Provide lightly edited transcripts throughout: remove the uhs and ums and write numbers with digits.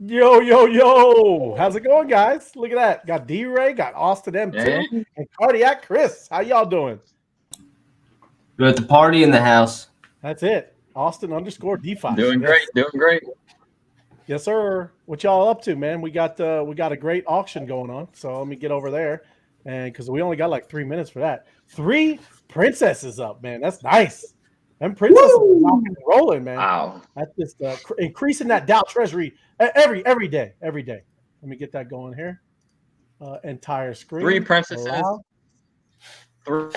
Yo, yo, yo. How's it going, guys? Look at that. Got D-Ray, got Austin M2, Yeah. and Cardiac Chris. How y'all doing? We're at the party in the house. That's it. Austin underscore DeFi. Doing Yes. great, doing great. Yes, sir. What y'all up to, man? We got a great auction going on. So let me get over there. And because we only got like 3 minutes for that. 3 princesses up, man. That's nice. And princesses are rocking and rolling, man. Wow. That's just increasing that DAO treasury every day. Every day. Let me get that going here. Entire screen. 3 princesses. Allow. 3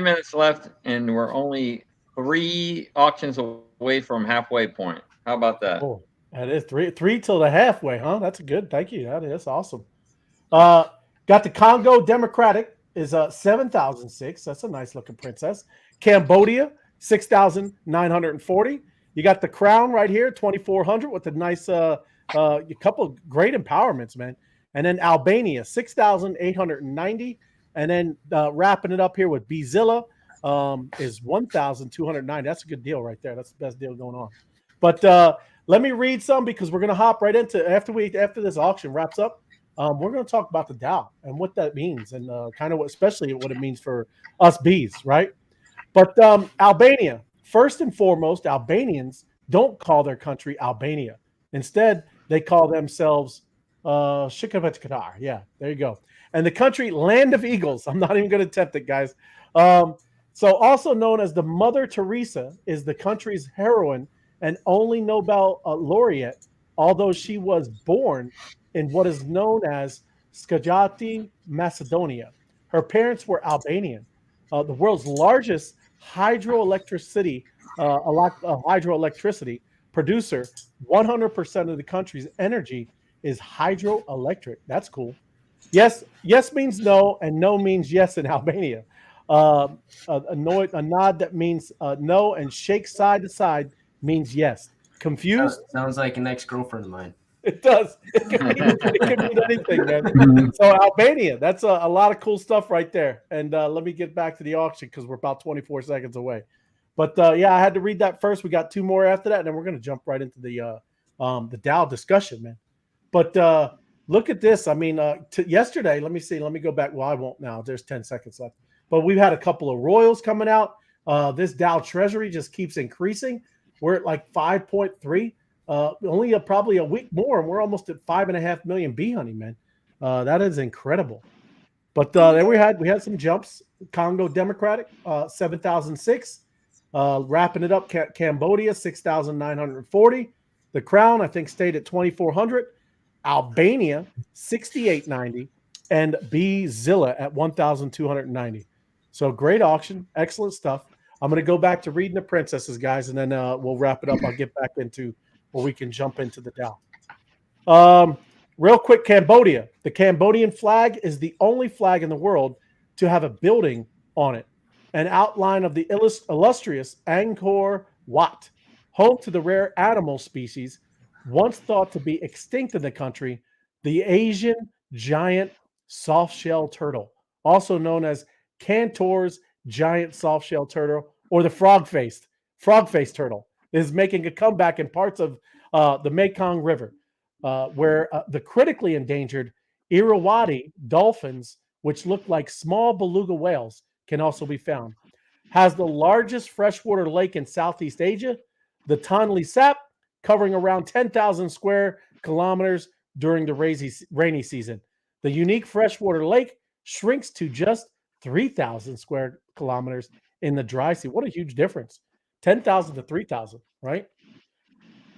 minutes left, and we're only 3 auctions away from halfway point. How about that? Oh, that is three till the halfway, huh? That's good. Thank you. That is awesome. Got the Congo Democratic is 7,006. That's a nice looking princess. Cambodia 6,940. You got the crown right here 2,400 with a nice a couple of great empowerments, man. And then Albania 6,890. And then wrapping it up here with Bzilla is 1,290. That's a good deal right there. That's the best deal going on. But let me read some because we're going to hop right into after this auction wraps up. We're going to talk about the DAO and what that means and kind of especially what it means for us bees, right? But Albania, first and foremost, Albanians don't call their country Albania. Instead, they call themselves Shikavetkatar. Yeah, there you go. And the country Land of Eagles. I'm not even going to attempt it, guys. So also known as the Mother Teresa is the country's heroine and only Nobel laureate, although she was born in what is known as Skajati, Macedonia. Her parents were Albanian. The world's largest hydroelectricity producer, 100% of the country's energy is hydroelectric. That's cool. Yes means no, and no means yes in Albania. A nod that means no, and shake side to side means yes. Confused? Sounds like an ex-girlfriend of mine. It does. It can mean anything, man. So Albania, that's a lot of cool stuff right there. And let me get back to the auction because we're about 24 seconds away. But yeah, I had to read that first. We got 2 more after that, and then we're going to jump right into the DAO discussion, man. But look at this. I mean, yesterday, let me see. Let me go back. Well, I won't now. There's 10 seconds left. But we've had a couple of Royals coming out. This DAO treasury just keeps increasing. We're at like 5.3. Only probably a week more, and we're almost at 5.5 million bee honey, man. That is incredible. But then we had some jumps. Congo Democratic, 7,006. Wrapping it up, Cambodia, 6,940. The Crown, I think, stayed at 2,400. Albania, 6,890. And Bzilla at 1,290. So great auction. Excellent stuff. I'm going to go back to reading the princesses, guys, and then we'll wrap it up. I'll get back into where we can jump into the DAO. Real quick, Cambodia. The Cambodian flag is the only flag in the world to have a building on it. An outline of the illustrious Angkor Wat, home to the rare animal species once thought to be extinct in the country, the Asian giant soft-shell turtle, also known as Cantor's giant soft-shell turtle or the frog-faced turtle, is making a comeback in parts of the Mekong River, where the critically endangered Irrawaddy dolphins, which look like small beluga whales, can also be found. Has the largest freshwater lake in Southeast Asia, the Tonle Sap, covering around 10,000 square kilometers during the rainy season. The unique freshwater lake shrinks to just 3,000 square kilometers in the dry season. What a huge difference. 10,000 to 3,000, right?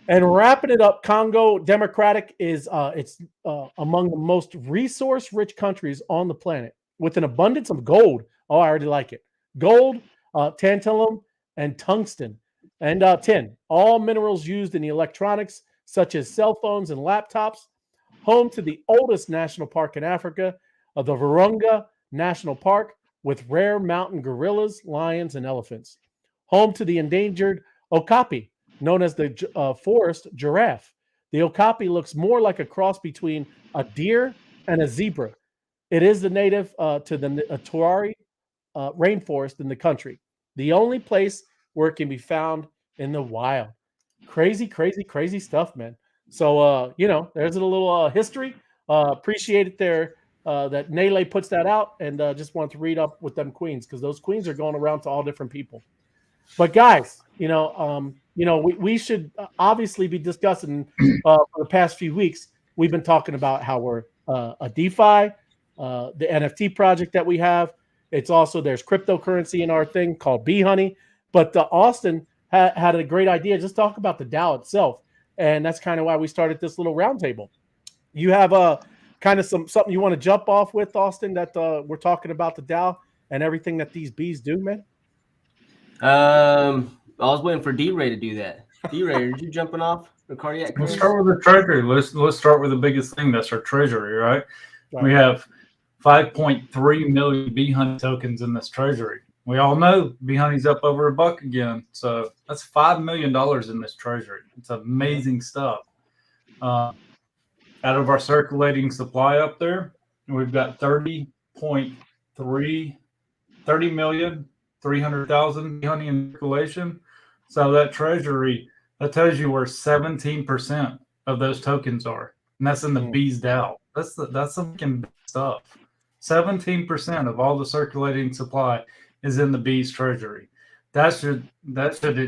And wrapping it up, Congo Democratic is it's among the most resource-rich countries on the planet with an abundance of gold. Oh, I already like it. Gold, tantalum, and tungsten, and tin. All minerals used in the electronics, such as cell phones and laptops. Home to the oldest national park in Africa, the Virunga National Park, with rare mountain gorillas, lions, and elephants. Home to the endangered okapi, known as the forest giraffe. The okapi looks more like a cross between a deer and a zebra. It is the native to the Tuari rainforest in the country, the only place where it can be found in the wild. Crazy, crazy, crazy stuff, man. So there's a little history. Appreciate it there that Nele puts that out, and just wanted to read up with them queens because those queens are going around to all different people. But guys, we should obviously be discussing for the past few weeks. We've been talking about how we're a DeFi, the NFT project that we have. It's also there's cryptocurrency in our thing called Bee Honey. But Austin had a great idea. Just talk about the DAO itself, and that's kind of why we started this little roundtable. You have kind of something you want to jump off with, Austin, that we're talking about the DAO and everything that these bees do, man. I was waiting for D-Ray to do that. D-Ray, are you jumping off the cardiac? Let's start with the treasury. Let's start with the biggest thing. That's our treasury, right? We have 5.3 million Bee Honey tokens in this treasury. We all know Bee Honey's up over $1 again, so that's $5 million in this treasury. It's amazing stuff. Out of our circulating supply up there, we've got 30,300,000 Bee Honey in circulation. So that treasury, that tells you where 17% of those tokens are, and that's in the Bees DAO. That's some big stuff. 17% of all the circulating supply is in the Bees treasury. That should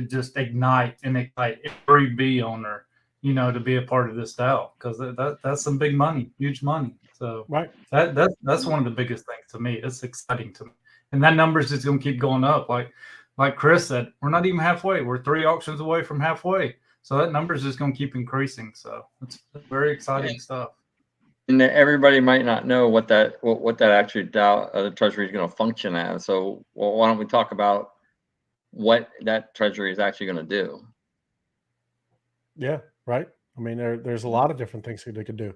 just ignite every bee owner, to be a part of this DAO, because that's some big money, huge money. So right, that's one of the biggest things to me. It's exciting to me, and that number is just going to keep going up. Like Chris said, we're not even halfway. We're 3 auctions away from halfway. So that number is just going to keep increasing. So it's very exciting stuff. And everybody might not know what that actually DAO, the treasury is going to function as. So why don't we talk about what that treasury is actually going to do? Yeah, right. I mean, there's a lot of different things they could do.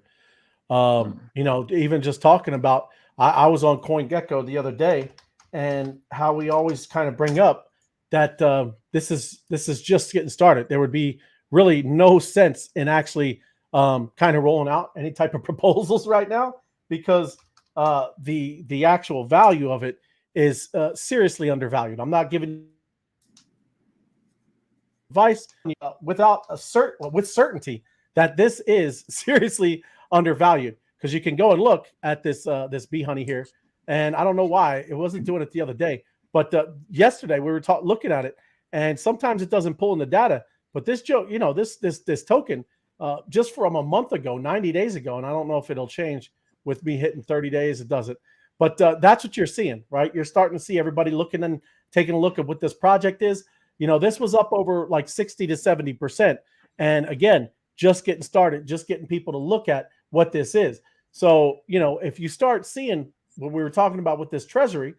Even just talking about, I was on CoinGecko the other day, and how we always kind of bring up that this is just getting started. There would be really no sense in actually kind of rolling out any type of proposals right now, because the actual value of it is seriously undervalued. I'm not giving advice with certainty that this is seriously undervalued, because you can go and look at this Bee Honey here, and I don't know why it wasn't doing it the other day, but yesterday we were looking at it, and sometimes it doesn't pull in the data. But this this token just from a month ago, 90 days ago, and I don't know if it'll change with me hitting 30 days. It doesn't, but that's what you're seeing, right? You're starting to see everybody looking and taking a look at what this project is. This was up over like 60 to 70%, and again, just getting started, just getting people to look at what this is. So if you start seeing what we were talking about with this treasury,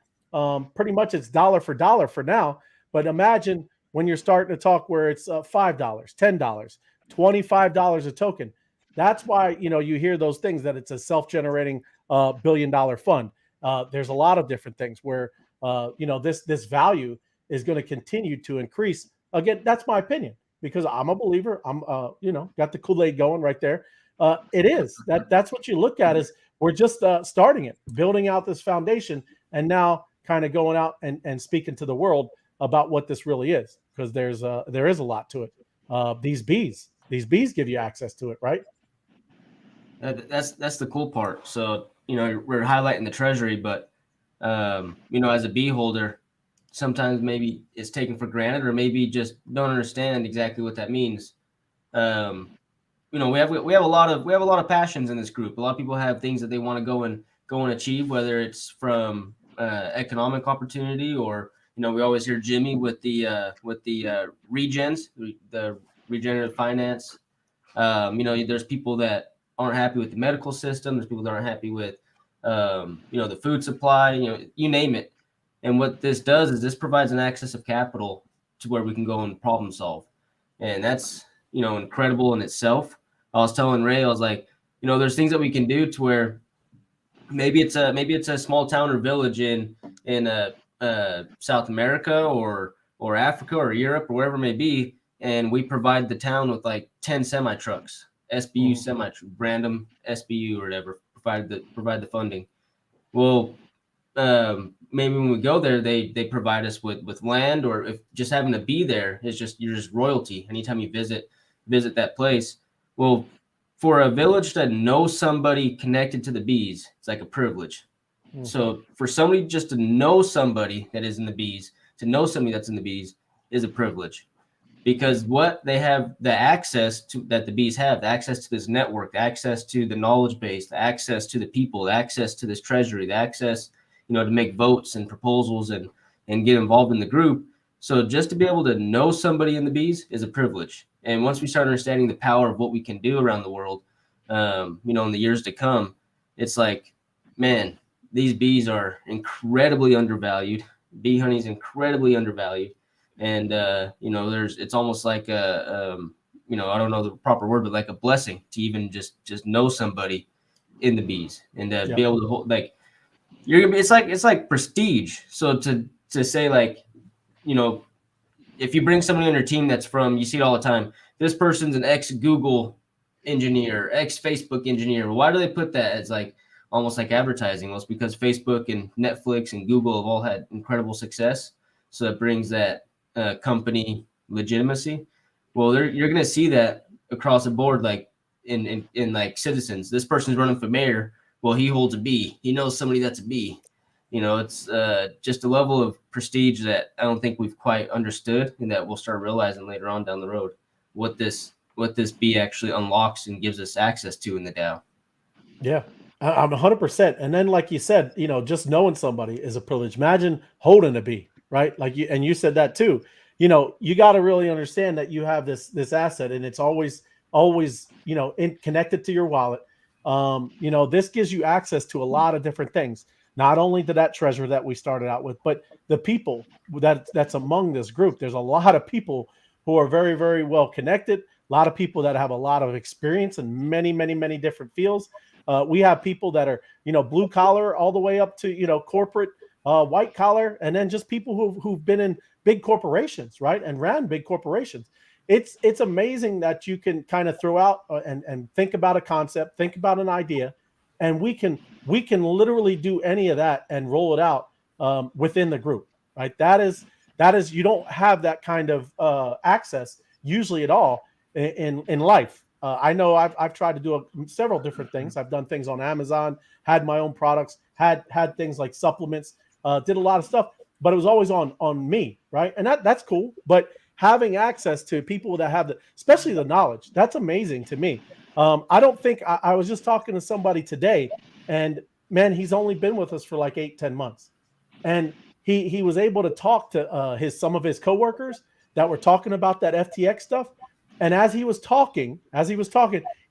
pretty much it's dollar for dollar for now. But imagine when you're starting to talk where it's $5, $10, $25 a token. That's why you hear those things that it's a self-generating $1 billion fund. There's a lot of different things where this value is going to continue to increase. Again, that's my opinion, because I'm a believer. I'm got the Kool-Aid going right there. It is that's what you look at, is we're just starting it, building out this foundation, and now kind of going out and speaking to the world about what this really is, because there is a lot to it. These bees give you access to it, right? That's the cool part. So we're highlighting the treasury, but as a bee holder, sometimes maybe it's taken for granted, or maybe just don't understand exactly what that means. We have a lot of passions in this group. A lot of people have things that they want to go and achieve, whether it's from economic opportunity, or we always hear Jimmy with the regens, the regenerative finance. There's people that aren't happy with the medical system. There's people that aren't happy with the food supply. You name it. And what this does is this provides an access of capital to where we can go and problem solve, and that's incredible in itself. I was telling Ray, I was like, there's things that we can do to where maybe it's a small town or village in South America or Africa or Europe or wherever it may be, and we provide the town with like 10 semi trucks, SBU semi, random SBU or whatever, provide the funding. Well, maybe when we go there, they provide us with land, or if just having to be there is you're just royalty anytime you visit that place. Well, for a village to know somebody connected to the bees, it's like a privilege. So for somebody just to know somebody that is in the bees, to know somebody that's in the bees is a privilege, because what they have, the access to that the bees have, the access to this network, the access to the knowledge base, the access to the people, the access to this treasury, the access, to make votes and proposals and get involved in the group. So just to be able to know somebody in the bees is a privilege. And once we start understanding the power of what we can do around the world, in the years to come, it's like, man, these bees are incredibly undervalued. Bee honey is incredibly undervalued. And it's almost like I don't know the proper word, but like a blessing to even just know somebody in the bees and be able to hold, like, it's like prestige. So to say, like, if you bring somebody on your team that's from, you see it all the time, this person's an ex Google engineer, ex Facebook engineer. Why do they put that as like almost like advertising? Well, it's because Facebook and Netflix and Google have all had incredible success. So it brings that company legitimacy. Well, you're going to see that across the board, like in like citizens. This person's running for mayor. Well, he holds a B. He knows somebody that's a B. It's just a level of prestige that I don't think we've quite understood, and that we'll start realizing later on down the road what this B actually unlocks and gives us access to in the DAO. Yeah, I'm 100%. And then, like you said, just knowing somebody is a privilege. Imagine holding a bee, right? Like you said that too. You got to really understand that you have this asset, and it's always connected to your wallet. This gives you access to a lot of different things. Not only to that treasure that we started out with, but the people that's among this group. There's a lot of people who are very, very well connected. A lot of people that have a lot of experience in many, many, many different fields. We have people that are, blue collar all the way up to, corporate, white collar, and then just people who've been in big corporations, right? And ran big corporations. It's amazing that you can kind of throw out and think about a concept, think about an idea, and we can literally do any of that and roll it out within the group, right? That is you don't have that kind of access usually at all in life. I know I've tried to do several different things. I've done things on Amazon, had my own products, had things like supplements, did a lot of stuff, but it was always on me, right? And that's cool. But having access to people that have especially the knowledge, that's amazing to me. I don't think I was just talking to somebody today, and man, he's only been with us for like 8-10 months, and he was able to talk to some of his coworkers that were talking about that FTX stuff. And as he was talking,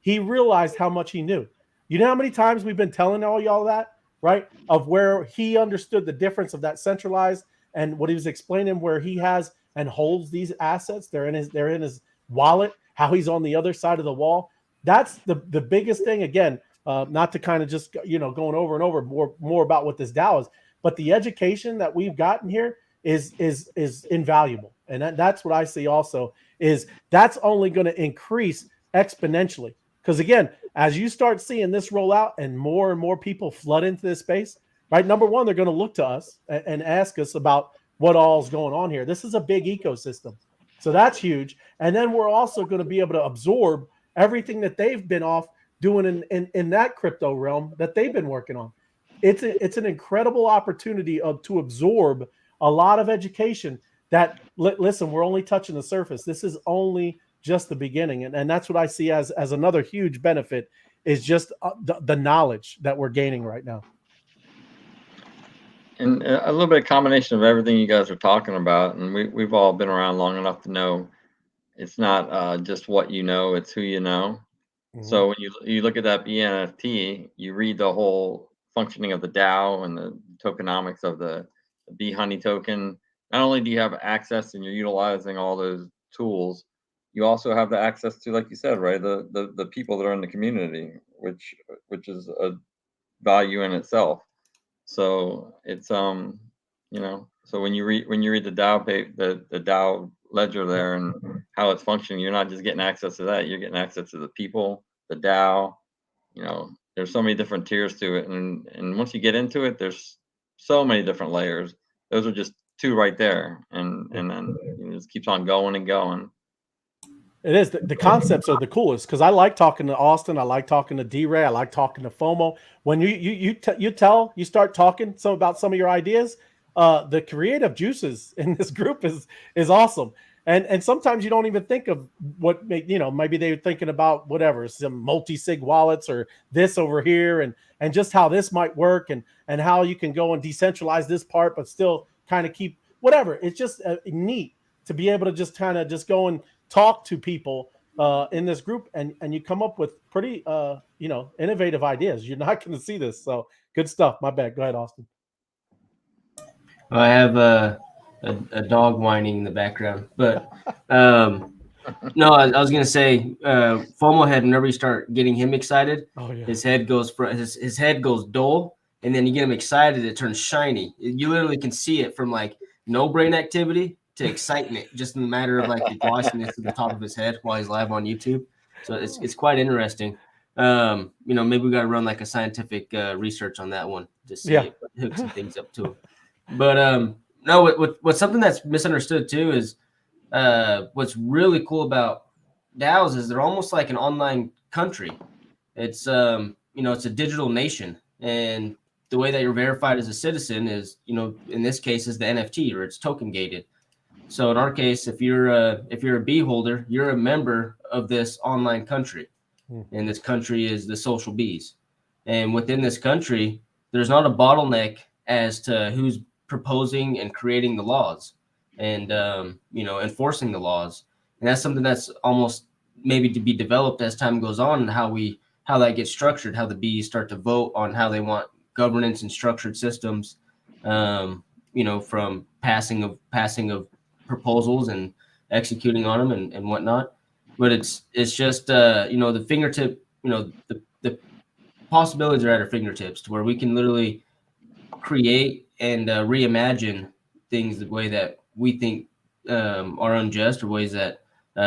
he realized how much he knew. You know how many times we've been telling all y'all that, right? Of where he understood the difference of that centralized, and what he was explaining where he has and holds these assets. They're in his wallet, how he's on the other side of the wall. That's the biggest thing. Again, not to kind of just going over and over more about what this DAO is, but the education that we've gotten here is invaluable. And that's what I see also, is that's only going to increase exponentially. Because again, as you start seeing this roll out and more people flood into this space, right? Number one, they're going to look to us and ask us about what all's going on here. This is a big ecosystem. So that's huge. And then we're also going to be able to absorb everything that they've been off doing in that crypto realm that they've been working on. It's an incredible opportunity to absorb a lot of education that, listen, we're only touching the surface. This is only just the beginning. And that's what I see as another huge benefit, is just the knowledge that we're gaining right now. And a little bit of combination of everything you guys are talking about. And we've all been around long enough to know it's not just what you know, it's who you know. Mm-hmm. So when you look at that BNFT, you read the whole functioning of the DAO and the tokenomics of the bee honey token. Not only do you have access and you're utilizing all those tools, you also have the access to, like you said, right, the people that are in the community, which is a value in itself. So it's so when you read the DAO the DAO ledger there and how it's functioning, you're not just getting access to that, you're getting access to the people, the DAO. There's so many different tiers to it, and once you get into it, there's so many different layers. Those are just two right there, and then it just keeps on going and going. It is. The concepts are the coolest because I like talking to Austin. I like talking to D-Ray. I like talking to FOMO. When you start talking about some of your ideas, the creative juices in this group is awesome. And sometimes you don't even think of what maybe they're thinking about whatever, some multi-sig wallets or this over here and just how this might work and how you can go and decentralize this part but still kind of keep whatever. It's just neat to be able to just kind of just go and talk to people in this group and you come up with pretty innovative ideas. You're not going to see this. So good stuff. My bad. Go ahead, Austin. I have a dog whining in the background, but no, I was going to say FOMO head, whenever you start getting him excited, his head goes his head goes dull, and then you get him excited, it turns shiny. You literally can see it from like no brain activity to excitement, just in a matter of like the glossiness at the top of his head while he's live on YouTube. So it's quite interesting. Maybe we got to run like a scientific research on that one to see it, hook some things up to him. But no, what's something that's misunderstood too is what's really cool about DAOs is they're almost like an online country. It's it's a digital nation, and the way that you're verified as a citizen is, in this case, is the NFT, or it's token gated. So in our case, if you're a bee holder, you're a member of this online country, and this country is the social bees. And within this country, there's not a bottleneck as to who's proposing and creating the laws and enforcing the laws. And that's something that's almost maybe to be developed as time goes on, and how that gets structured, how the bees start to vote on how they want governance and structured systems, from passing of proposals and executing on them and whatnot. But it's just the fingertip, the possibilities are at our fingertips, to where we can literally create and reimagine things the way that we think are unjust, or ways that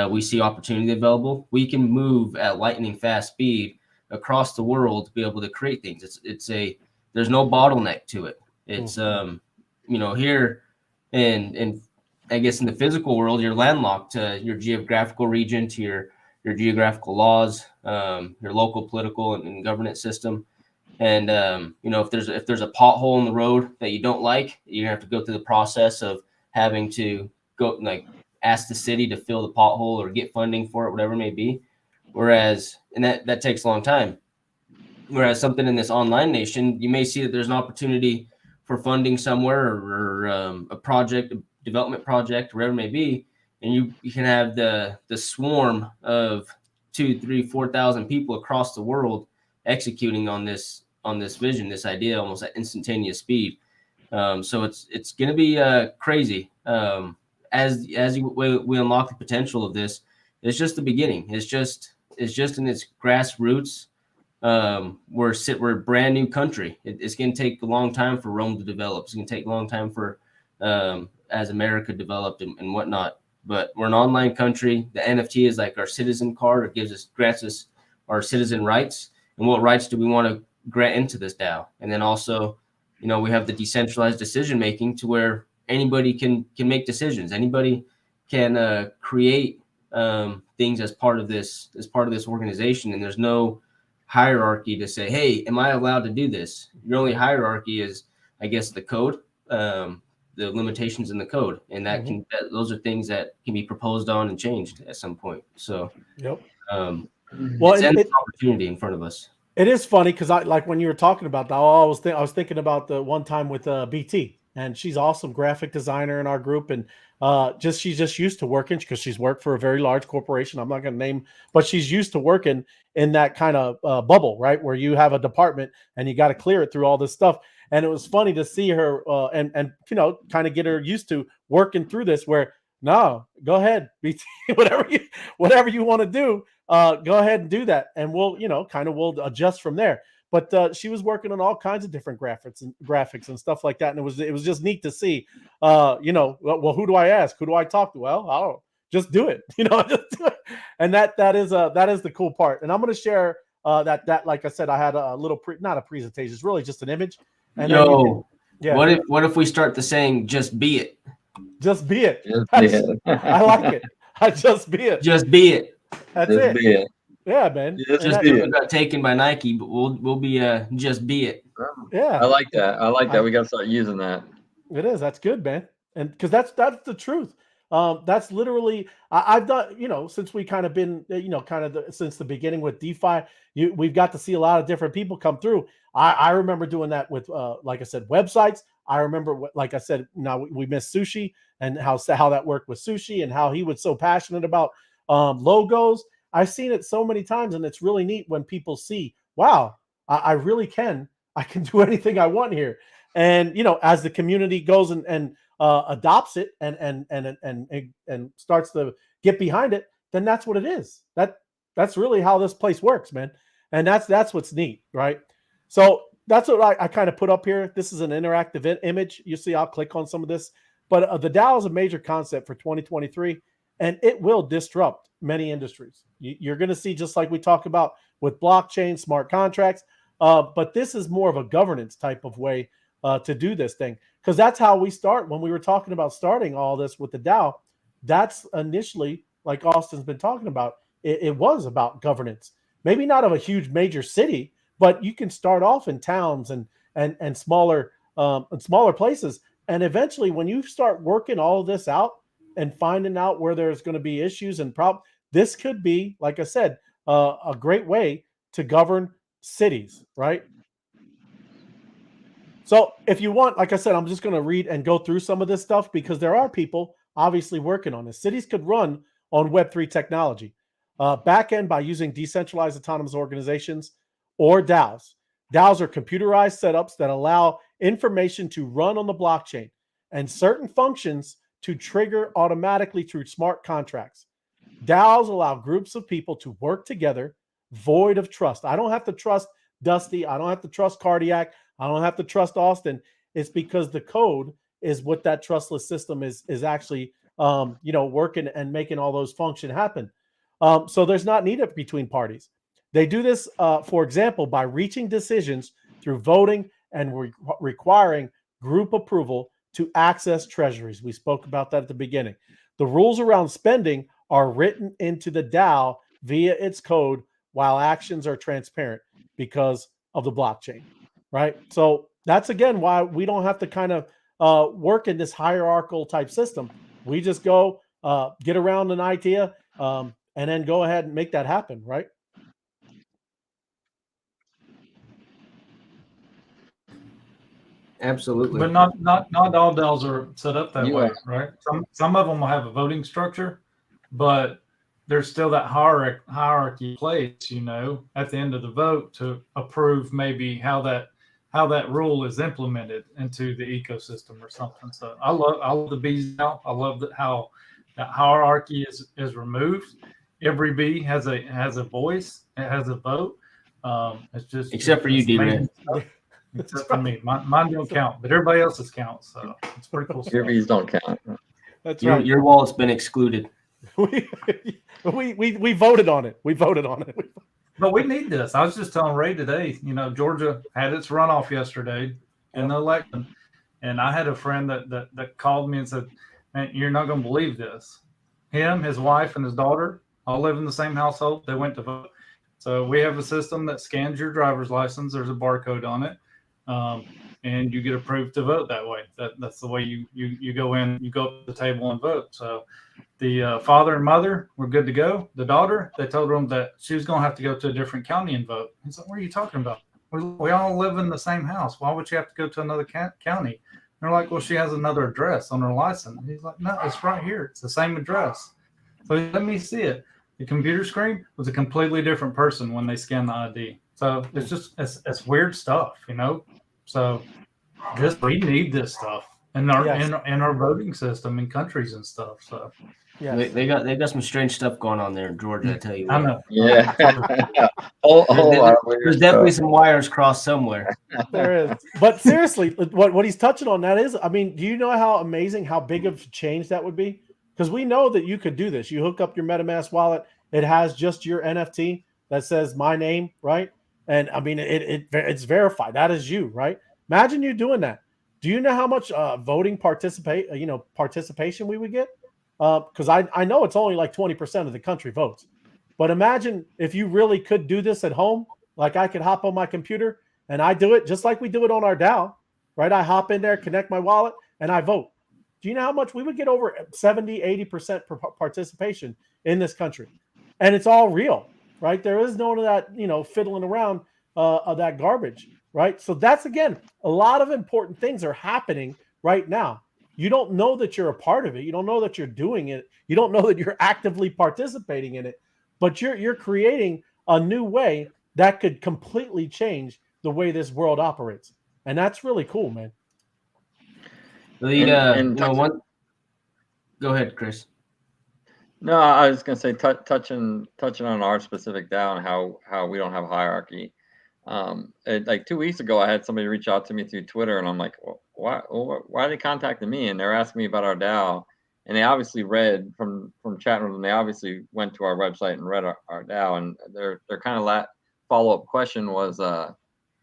we see opportunity available. We can move at lightning fast speed across the world to be able to create things. There's no bottleneck to it. It's here and I guess in the physical world, you're landlocked to your geographical region, to your geographical laws, your local political and governance system. And if there's a pothole in the road that you don't like, you have to go through the process of having to go ask the city to fill the pothole or get funding for it, whatever it may be. Whereas, and that takes a long time. Whereas something in this online nation, you may see that there's an opportunity for funding somewhere or a project, a development project, whatever it may be, and you can have the swarm of 2,000, 3,000, 4,000 people across the world executing on this vision, this idea, almost at instantaneous speed. So it's going to be crazy. As we unlock the potential of this, it's just the beginning. It's just in its grassroots. We're a brand new country. It's going to take a long time for Rome to develop. It's going to take a long time for as America developed and whatnot. But we're an online country. The NFT is like our citizen card. It grants us our citizen rights. And what rights do we want to grant into this DAO? And then also, we have the decentralized decision making, to where anybody can make decisions. Anybody can create things as part of this organization. And there's no hierarchy to say, hey, am I allowed to do this? Your only hierarchy is, I guess, the code, the limitations in the code, and those are things that can be proposed on and changed at some point. So, it's an opportunity in front of us. It is funny because when you were talking about that, I was thinking about the one time with BT, and she's awesome graphic designer in our group, and she's just used to working because she's worked for a very large corporation. I'm not going to name, but she's used to working in that kind of bubble, right, where you have a department and you got to clear it through all this stuff. And it was funny to see her and kind of get her used to working through this. Where no, go ahead, BT, whatever you want to do, go ahead and do that, and we'll we'll adjust from there. But she was working on all kinds of different graphics and stuff like that, and it was just neat to see. Well, who do I ask? Who do I talk to? Well, I don't know. Just do it, just do it. And that is the cool part. And I'm going to share that like I said, I had a little not a presentation. It's really just an image. And what if we start the saying, just be it? Just be it. I like it. I just be it. Just be it. That's Just it. be it. Yeah, man. Just be we it. got taken by Nike, but we'll be just be it. Yeah. I like that. I like that. We got to start using that. It is. That's good, man. And because that's the truth. That's literally I've done, since we kind of been, since the beginning with DeFi, we've got to see a lot of different people come through. I remember doing that with, like I said, websites. I remember, like I said, now we missed Sushi and how that worked with Sushi and how he was so passionate about logos. I've seen it so many times, and it's really neat when people see, wow, I really can. I can do anything I want here. And as the community goes and adopts it and starts to get behind it, then that's what it is. That's really how this place works, man. And that's what's neat, right? So that's what I kind of put up here. This is an interactive image. You see, I'll click on some of this, but the DAO is a major concept for 2023, and it will disrupt many industries. You're going to see, just like we talk about with blockchain, smart contracts, but this is more of a governance type of way to do this thing, because that's how we start. When we were talking about starting all this with the DAO, that's initially, like Austin's been talking about, it was about governance. Maybe not of a huge major city, but you can start off in towns and smaller places, and eventually, when you start working all of this out and finding out where there's going to be issues and problems, this could be, like I said, a great way to govern cities, right? So if you want, like I said, I'm just going to read and go through some of this stuff, because there are people obviously working on this. Cities could run on Web3 technology, back end by using decentralized autonomous organizations or DAOs. DAOs are computerized setups that allow information to run on the blockchain and certain functions to trigger automatically through smart contracts. DAOs allow groups of people to work together, void of trust. I don't have to trust Dusty. I don't have to trust Cardiac. I don't have to trust Austin. It's because the code is what that trustless system is actually, working and making all those function happen. So there's not need between parties. They do this, for example, by reaching decisions through voting and requiring group approval to access treasuries. We spoke about that at the beginning. The rules around spending are written into the DAO via its code, while actions are transparent because of the blockchain, right? So that's, again, why we don't have to kind of work in this hierarchical type system. We just go get around an idea and then go ahead and make that happen, right? Absolutely. But not all DAOs are set up that You way, are. right? Some of them will have a voting structure, but there's still that hierarchy place, at the end of the vote to approve maybe how that rule is implemented into the ecosystem or something. So I love the bees now. I love how that hierarchy is removed. Every bee has a voice. It has a vote. It's just Except for you, D-Man. Except for me. Mine don't count, but everybody else's counts. So it's pretty cool Your stuff. bees don't count. That's right. Your wallet's been excluded. We voted on it. We voted on it. But we need this. I was just telling Ray today, Georgia had its runoff yesterday in the election. And I had a friend that called me and said, "Man, you're not going to believe this. Him, his wife, and his daughter all live in the same household. They went to vote. So we have a system that scans your driver's license. There's a barcode on it. And you get approved to vote that way. That's the way you go in, you go up to the table and vote. So the father and mother were good to go. The daughter, they told them that she was going to have to go to a different county and vote. He's like, "What are you talking about? We all live in the same house. Why would she have to go to another county?" And they're like, "Well, she has another address on her license." And he's like, "No, it's right here. It's the same address." So let me see it. The computer screen was a completely different person when they scanned the ID. So it's just it's weird stuff, So we need this stuff in our in our voting system in countries and stuff. So they got some strange stuff going on there in Georgia. I tell you what. I know. Yeah. There's definitely some wires crossed somewhere. There is. But seriously, what he's touching on, that is, I mean, do you know how amazing, how big of a change that would be? Because we know that you could do this. You hook up your MetaMask wallet. It has just your NFT that says my name, right? And I mean, it's verified. That is you, right? Imagine you doing that. Do you know how much voting participation we would get? because I know it's only like 20% of the country votes. But imagine if you really could do this at home, like I could hop on my computer and I do it just like we do it on our DAO, right? I hop in there, connect my wallet, and I vote. Do you know how much we would get? Over 70, 80% participation in this country. And it's all real, right? There is none of that, fiddling around of that garbage, right? So that's, again, a lot of important things are happening right now. You don't know that you're a part of it. You don't know that you're doing it. You don't know that you're actively participating in it, but you're creating a new way that could completely change the way this world operates. And that's really cool, man. Go ahead, Chris. No, I was going to say, touching on our specific DAO and how we don't have hierarchy. Like 2 weeks ago, I had somebody reach out to me through Twitter, and I'm like, well, why are they contacting me? And they're asking me about our DAO, and they obviously read from chatting with them. They obviously went to our website and read our DAO, and their kind of follow-up question was,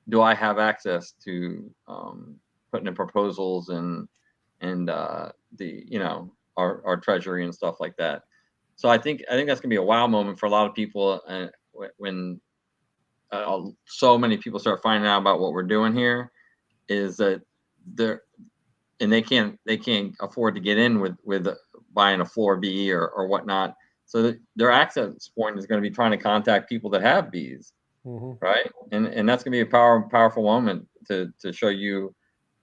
do I have access to putting in proposals and our treasury and stuff like that? So I think that's gonna be a wow moment for a lot of people when so many people start finding out about what we're doing here. Is that they can't afford to get in with buying a floor B or whatnot. So their access point is going to be trying to contact people that have Bs, right? And that's going to be a powerful moment to show you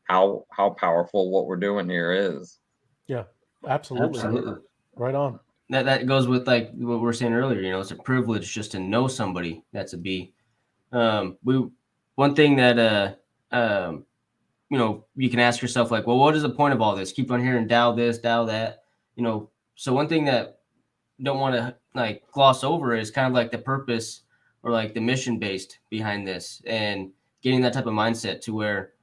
how powerful what we're doing here is. Yeah, absolutely. Right on. That goes with like what we were saying earlier. It's a privilege just to know somebody that's a B. One thing that you can ask yourself, like, well, what is the point of all this? Keep on hearing DAO this, DAO that. So one thing that don't want to like gloss over is kind of like the purpose or like the mission based behind this, and getting that type of mindset to where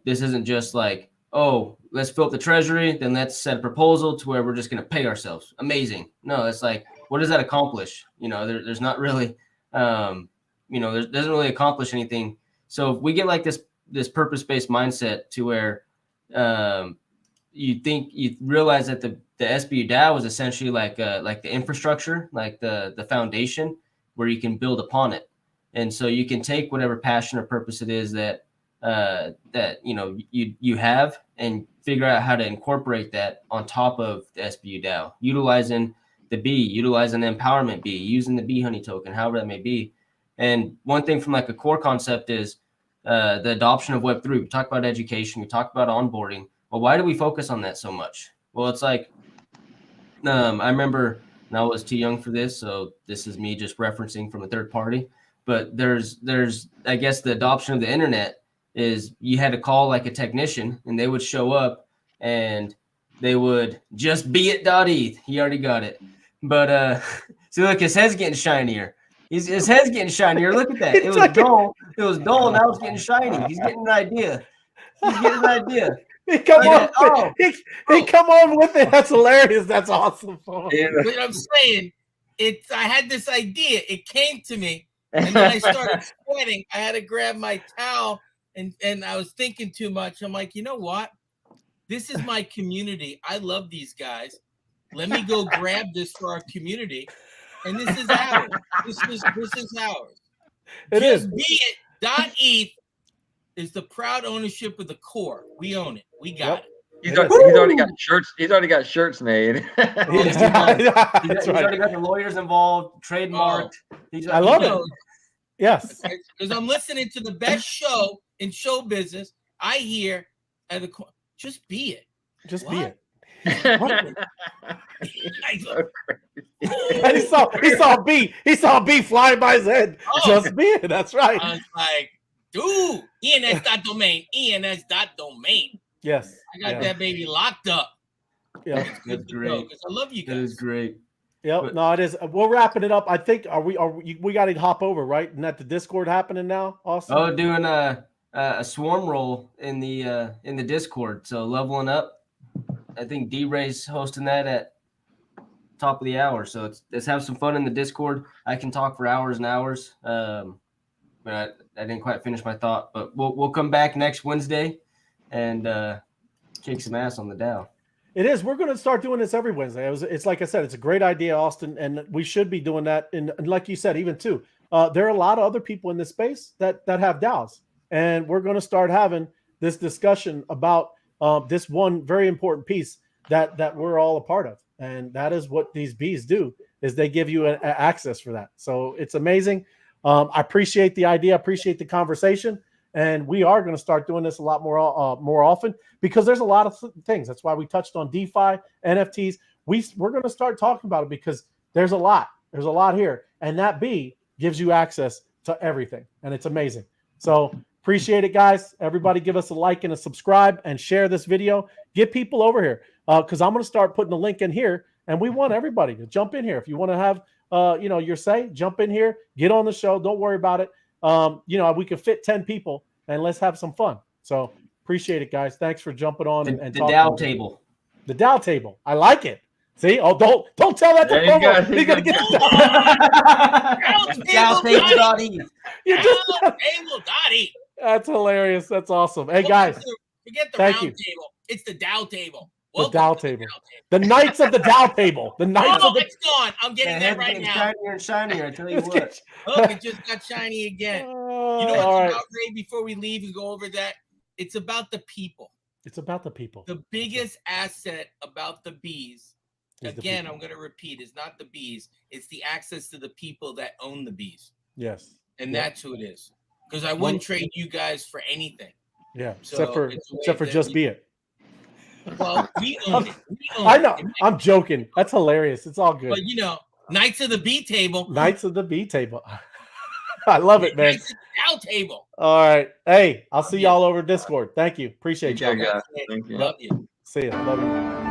this isn't just like, oh, let's fill up the treasury, then let's set a proposal to where we're just going to pay ourselves. Amazing. No, it's like, what does that accomplish? There's not really, doesn't really accomplish anything. So if we get like this purpose-based mindset to where you realize that the SBU DAO is essentially like the infrastructure, like the foundation where you can build upon it. And so you can take whatever passion or purpose it is that you have, and figure out how to incorporate that on top of the SBU DAO, utilizing the B, utilizing the empowerment B, using the B honey token, however that may be. And one thing from like a core concept is the adoption of Web3. We talk about education, we talk about onboarding. Well, why do we focus on that so much? Well, it's like, I remember, and I was too young for this, so this is me just referencing from a third party, but there's I guess the adoption of the internet is you had to call like a technician, and they would show up and they would just be at .eth. He already got it. But see, look, his head's getting shinier. His head's getting shinier. Look at that. It was dull. It was dull. Now it's getting shiny. He's getting an idea. He come on with it. That's hilarious. That's awesome. Yeah. But I'm saying, I had this idea. It came to me, and then I started sweating. I had to grab my towel, and I was thinking too much. I'm like, you know what? This is my community. I love these guys. Let me go grab this for our community. And this is ours. This is ours. It Just is. be it. .eth is the proud ownership of the core. We own it. We got it. He's already got shirts. He's already got shirts made. He's already got the lawyers involved, trademarked. I love it. Yes. Because I'm listening to the best show in show business. I hear at the just be it. Just what? be it. He saw B flying by his head. Just be it. That's right. I was like, dude, ENS.domain. ENS.domain. Yes. I got that baby locked up. Yeah. That's great. I love you guys. That is great. Yep. No, it is. We're wrapping it up. I think we got to hop over, right? And that the Discord happening now, Austin? Oh, doing a swarm roll in the Discord. So leveling up. I think D-Ray's hosting that at top of the hour. So let's have some fun in the Discord. I can talk for hours and hours. But I didn't quite finish my thought. But we'll come back next Wednesday and kick some ass on the DAO. It is. We're going to start doing this every Wednesday. It's like I said, it's a great idea, Austin, and we should be doing that. And like you said, even too, there are a lot of other people in this space that have DAOs, and we're going to start having this discussion about this one very important piece that we're all a part of, and that is what these bees do. Is they give you access for that. So it's amazing. I appreciate the idea. I appreciate the conversation. And we are going to start doing this a lot more often because there's a lot of things. That's why we touched on DeFi, NFTs. We're going to start talking about it because there's a lot. There's a lot here. And that bee gives you access to everything. And it's amazing. So appreciate it, guys. Everybody give us a like and a subscribe and share this video. Get people over here because I'm going to start putting the link in here. And we want everybody to jump in here. If you want to have, your say, jump in here, get on the show. Don't worry about it. We can fit 10 people and let's have some fun. So appreciate it, guys. Thanks for jumping on and the DAO table. The DAO table. I like it. See? Oh, don't tell that to Promo. You're gonna get the DAO table.e. That's hilarious. That's awesome. Hey guys, forget the round table. It's the DAO table. The DAO table. The Knights of the DAO table. The Knights of the. It's gone. I'm getting that right now. Shinier and shinier. I tell you what. Look, it just got shiny again. You know what's about, Ray? Before we leave and go over that, it's about the people. It's about the people. The biggest asset about the bees, again, I'm going to repeat, is not the bees. It's the access to the people that own the bees. Yes. And that's who it is. Because I wouldn't trade you guys for anything. Yeah. So except for just be it. Well, we own it. I know. I'm joking. That's hilarious. It's all good. But Knights of the B table. Knights of the B table. I love it, man. Knights of the DAO table. All right. Hey, I'll see y'all over Discord. Thank you. Appreciate you. Guys. Thank you. Love you. See ya. Love you.